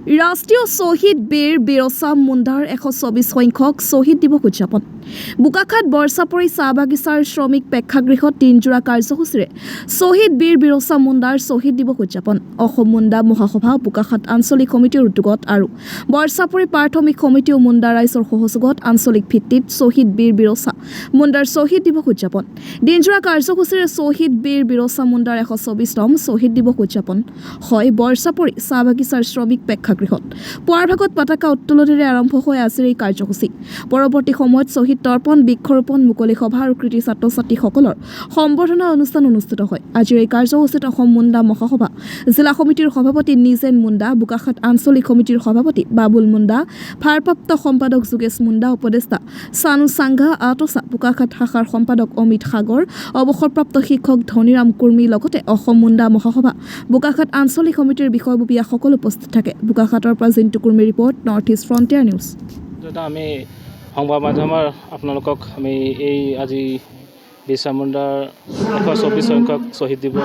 ৰাষ্ট্ৰীয় শ্বহীদ বীৰ বিৰছা মুণ্ডাৰ ১২৪ সংখ্যক শ্বহীদ দিৱস উদযাপন বোকাখাত বৰচাপৰি চাহ বাগিচাৰ শ্ৰমিক প্ৰেক্ষাগৃহত দিনজোৰা কাৰ্যসূচীৰে শ্বহীদ বীৰ বিৰছা মুণ্ডাৰ শ্বহীদ দিৱস উদযাপন অসম মুণ্ডা মহাসভা বোকাখাত আঞ্চলিক সমিতিৰ উদ্যোগত আৰু বৰচাপৰি প্ৰাথমিক সমিতি ও মুণ্ডা ৰাইজৰ সহযোগত আঞ্চলিক ভিত্তিত শ্বহীদ বীৰ বিৰছা মুণ্ডাৰ শ্বহীদ দিৱস উদযাপন দিনজোৰা কাৰ্যসূচীৰে শ্বহীদ বীৰ বিৰছা মুণ্ডাৰ ১২৪তম শ্বহীদ দিৱস উদযাপন হয় বৰচাপৰি চাহ বাগিচাৰ শ্ৰমিক প্ৰেক্ষাগৃহত পুৱাৰ ভাগত পতাকা উত্তোলনেৰে আৰম্ভ হৈ আছিল এই কাৰ্যসূচী পৰৱৰ্তী সময়ত শ্বহীদ তৰ্পণ বৃক্ষৰোপণ মুকলি সভা আৰু কৃতি ছাত্ৰ ছাত্ৰীসকলৰ সম্বৰ্ধনা অনুষ্ঠান অনুষ্ঠিত হয় আজিৰ এই কাৰ্যসূচীত অসম মুণ্ডা মহাসভা জিলা সমিতিৰ সভাপতি নিজেন মুণ্ডা বোকাখাত আঞ্চলিক সমিতিৰ সভাপতি বাবুল মুণ্ডা ভাৰপ্ৰাপ্ত সম্পাদক যোগেশ মুণ্ডা উপদেষ্টা চানু চাংঘা আটছা বোকাখাত শাখাৰ সম্পাদক অমিত সাগৰ অৱসৰপ্ৰাপ্ত শিক্ষক ধনীৰাম কুৰ্মী লগতে অসম মুণ্ডা মহাসভা বোকাখাত আঞ্চলিক সমিতিৰ বিষয়ববীয়াসকল উপস্থিত থাকে বোকাখাতৰ পৰা Jintu Kurmi report north east frontier news আমি সংবাদ মাধ্যমৰ আপোনালোকক আমি এই আজি বিৰছা মুণ্ডাৰ ১২৪ সংখ্যক শ্বহীদ দিৱস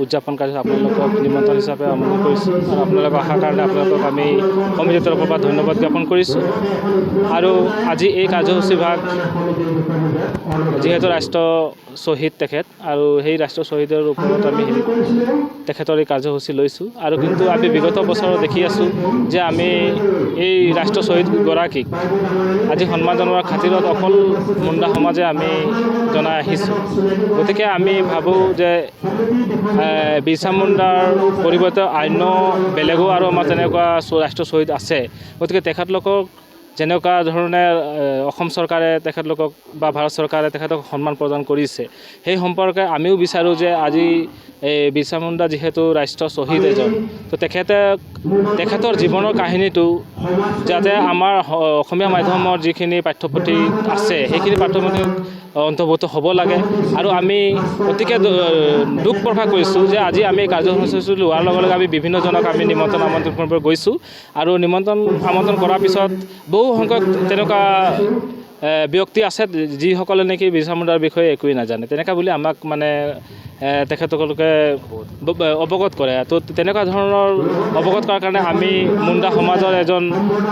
উদযাপন কাৰ্যত আপোনালোকক নিমন্ত্ৰণ হিচাপে আমন্ত্ৰণ কৰিছোঁ আৰু আপোনালোকৰ অহাৰ কাৰণে আপোনালোকক আমি সমিতিৰ তৰফৰ পৰা ধন্যবাদ জ্ঞাপন কৰিছোঁ আৰু আজি এই কাৰ্যসূচীভাগ যিহেতু ৰাষ্ট্ৰ শ্বহীদ তেখেত আৰু সেই ৰাষ্ট্ৰ শ্বহীদৰ ওপৰত আমি তেখেতৰ এই কাৰ্যসূচী লৈছোঁ আৰু কিন্তু আমি বিগত বছৰত দেখি আছোঁ যে আমি এই ৰাষ্ট্ৰ শ্বহীদগৰাকীক আজি সন্মান জনোৱাৰ খাতিৰত অকল মুণ্ডা সমাজে আমি জনাই আহিছোঁ গতিকে আমি ভাবোঁ যে বিৰছা মুণ্ডাৰ পৰিৱৰ্তে অন্য বেলেগো আৰু আমাৰ তেনেকুৱা ৰাষ্ট্ৰীয় শ্বহীদ আছে গতিকে তেখেতলোকক যেনেকুৱা ধৰণে অসম চৰকাৰে তেখেতলোকক বা ভাৰত চৰকাৰে তেখেতক সন্মান প্ৰদান কৰিছে সেই সম্পৰ্কে আমিও বিচাৰোঁ যে আজি এই বিৰছা মুণ্ডা যিহেতু ৰাষ্ট্ৰীয় শ্বহীদ এজন তো তেখেতৰ জীৱনৰ কাহিনীটো যাতে আমাৰ অসমীয়া মাধ্যমৰ যিখিনি পাঠ্যপুথি আছে সেইখিনি পাঠ্যপুথিত অন্তৰ্ভুক্ত হ'ব লাগে আৰু আমি অতিকে দুখ প্ৰকাশ কৰিছোঁ যে আজি আমি কাৰ্যসূচী লোৱাৰ লগে লগে আমি বিভিন্নজনক আমি আমন্ত্ৰণ কৰিব গৈছোঁ আৰু আমন্ত্ৰণ কৰাৰ পিছত বহু সংখ্যক তেনেকুৱা ব্যক্তি আছে যিসকলে নেকি বিৰছা মুণ্ডাৰ বিষয়ে একোৱেই নাজানে তেনেকুৱা বুলি আমাক মানে তেখেতলোকে অৱগত কৰে তো তেনেকুৱা ধৰণৰ অৱগত কৰাৰ কাৰণে আমি মুণ্ডা সমাজৰ এজন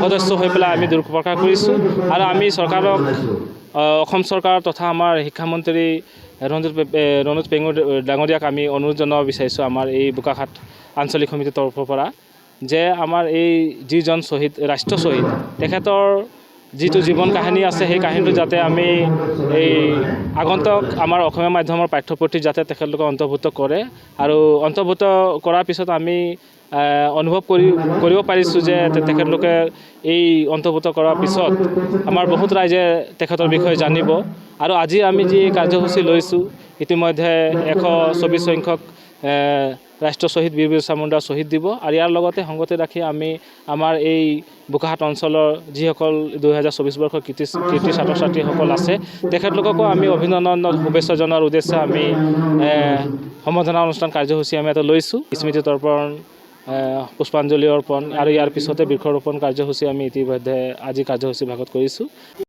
সদস্য হৈ পেলাই আমি দুখ প্ৰকাশ কৰিছোঁ আৰু আমি চৰকাৰক অসম চৰকাৰ তথা আমাৰ শিক্ষামন্ত্ৰী ৰণোজ পেগু ডাঙৰীয়াক আমি অনুৰোধ জনাব বিচাৰিছোঁ আমাৰ এই বোকাখাত আঞ্চলিক সমিতিৰ তৰফৰ পৰা যে আমাৰ এই যিজন শ্বহীদ ৰাষ্ট্ৰীয় শ্বহীদ তেখেতৰ যিটো জীৱন কাহিনী আছে সেই কাহিনীটো যাতে আমি এই আগন্তুক আমাৰ অসমীয়া মাধ্যমৰ পাঠ্যপুথিত যাতে তেখেতলোকে অন্তৰ্ভুক্ত কৰে আৰু অন্তৰ্ভুক্ত কৰাৰ পিছত আমি অনুভৱ কৰিব পাৰিছোঁ যে তেখেতলোকে এই অন্তৰ্ভুক্ত কৰাৰ পিছত আমাৰ বহুত ৰাইজে তেখেতৰ বিষয়ে জানিব আৰু আজি আমি যি কাৰ্যসূচী লৈছোঁ ইতিমধ্যে ১২৪ সংখ্যক ৰাষ্ট্ৰীয় শ্বহীদ বীৰ বিৰছা মুণ্ডা শ্বহীদ দিব আৰু ইয়াৰ লগতে সংগতি ৰাখি আমি আমাৰ এই বোকাখাত অঞ্চলৰ যিসকল ২০২৪ বৰ্ষৰ কৃতি ছাত্ৰ ছাত্ৰীসকল আছে তেখেতলোককো আমি অভিনন্দন শুভেচ্ছা জনোৱাৰ উদ্দেশ্যে আমি সম্বৰ্ধনা অনুষ্ঠান কাৰ্যসূচী আমি এটা লৈছোঁ স্মৃতি তৰ্পণ পুষ্পাঞ্জলি অৰ্পণ আৰু ইয়াৰ পিছতে বৃক্ষৰোপণ কাৰ্যসূচী আমি ইতিমধ্যে আজি কাৰ্যসূচী ভাগত কৰিছোঁ।